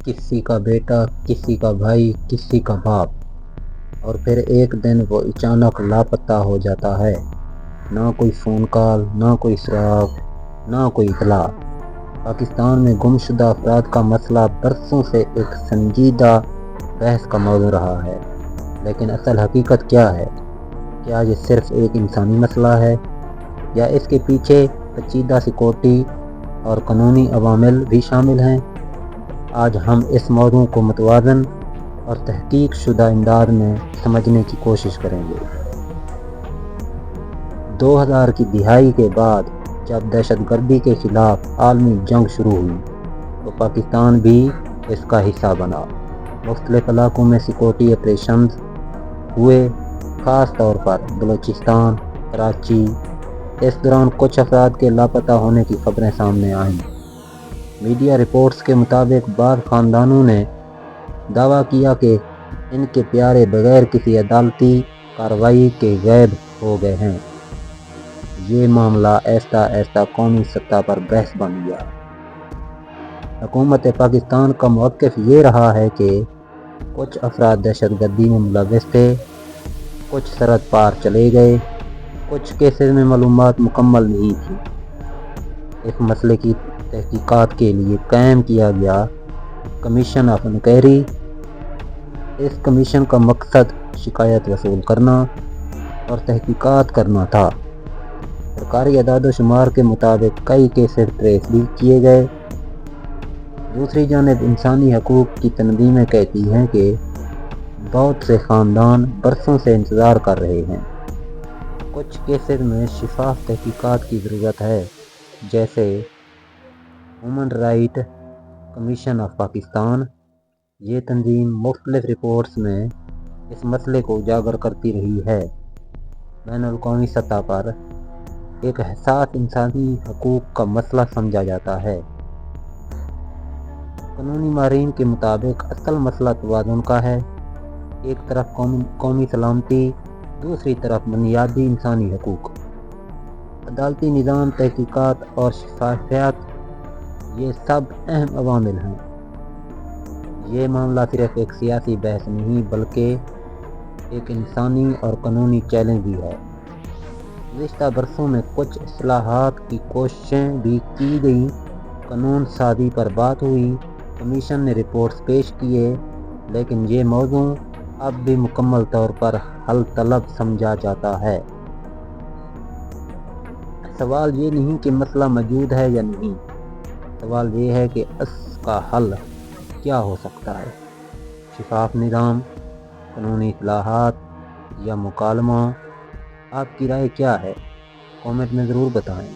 کسی کا بیٹا، کسی کا بھائی، کسی کا باپ، اور پھر ایک دن وہ اچانک لاپتہ ہو جاتا ہے۔ نہ کوئی فون کال، نہ کوئی سراغ، نہ کوئی اطلاع۔ پاکستان میں گمشدہ افراد کا مسئلہ برسوں سے ایک سنجیدہ بحث کا موضوع رہا ہے، لیکن اصل حقیقت کیا ہے؟ کیا یہ صرف ایک انسانی مسئلہ ہے، یا اس کے پیچھے پیچیدہ سیکورٹی اور قانونی عوامل بھی شامل ہیں؟ آج ہم اس موضوع کو متوازن اور تحقیق شدہ انداز میں سمجھنے کی کوشش کریں گے۔ 2000 کی دہائی کے بعد جب دہشت گردی کے خلاف عالمی جنگ شروع ہوئی تو پاکستان بھی اس کا حصہ بنا۔ مختلف علاقوں میں سیکورٹی آپریشنز ہوئے، خاص طور پر بلوچستان، کراچی۔ اس دوران کچھ افراد کے لاپتہ ہونے کی خبریں سامنے آئیں۔ میڈیا رپورٹس کے مطابق بعض خاندانوں نے دعویٰ کیا کہ ان کے پیارے بغیر کسی عدالتی کارروائی کے غائب ہو گئے ہیں۔ یہ معاملہ آہستہ آہستہ قومی سطح پر بحث بن گیا۔ حکومت پاکستان کا موقف یہ رہا ہے کہ کچھ افراد دہشت گردی میں ملوث تھے، کچھ سرحد پار چلے گئے، کچھ کیسز میں معلومات مکمل نہیں تھیں۔ اس مسئلے کی تحقیقات کے لیے قائم کیا گیا کمیشن آف انکوائری۔ اس کمیشن کا مقصد شکایات وصول کرنا اور تحقیقات کرنا تھا۔ سرکاری اعداد و شمار کے مطابق کئی کیسز ٹریس بھی کیے گئے۔ دوسری جانب انسانی حقوق کی تنظیمیں کہتی ہیں کہ بہت سے خاندان برسوں سے انتظار کر رہے ہیں۔ کچھ کیسز میں شفاف تحقیقات کی ضرورت ہے، جیسے human right commission of Pakistan. یہ تنظیم مختلف رپورٹس میں اس مسئلے کو اجاگر کرتی رہی ہے۔ بین الاقوامی سطح پر ایک حساس انسانی حقوق کا مسئلہ سمجھا جاتا ہے۔ قانونی ماہرین کے مطابق اصل مسئلہ توازن کا ہے۔ ایک طرف قومی سلامتی، دوسری طرف بنیادی انسانی حقوق۔ عدالتی نظام، تحقیقات اور شفافیت، یہ سب اہم عوامل ہیں۔ یہ معاملہ صرف ایک سیاسی بحث نہیں بلکہ ایک انسانی اور قانونی چیلنج بھی ہے۔ گزشتہ برسوں میں کچھ اصلاحات کی کوششیں بھی کی گئیں، قانون سازی پر بات ہوئی، کمیشن نے رپورٹس پیش کیے، لیکن یہ موضوع اب بھی مکمل طور پر حل طلب سمجھا جاتا ہے۔ سوال یہ نہیں کہ مسئلہ موجود ہے یا نہیں، سوال یہ ہے کہ اس کا حل کیا ہو سکتا ہے۔ شفاف نظام، قانونی اصلاحات یا مکالمہ؟ آپ کی رائے کیا ہے؟ کامنٹ میں ضرور بتائیں۔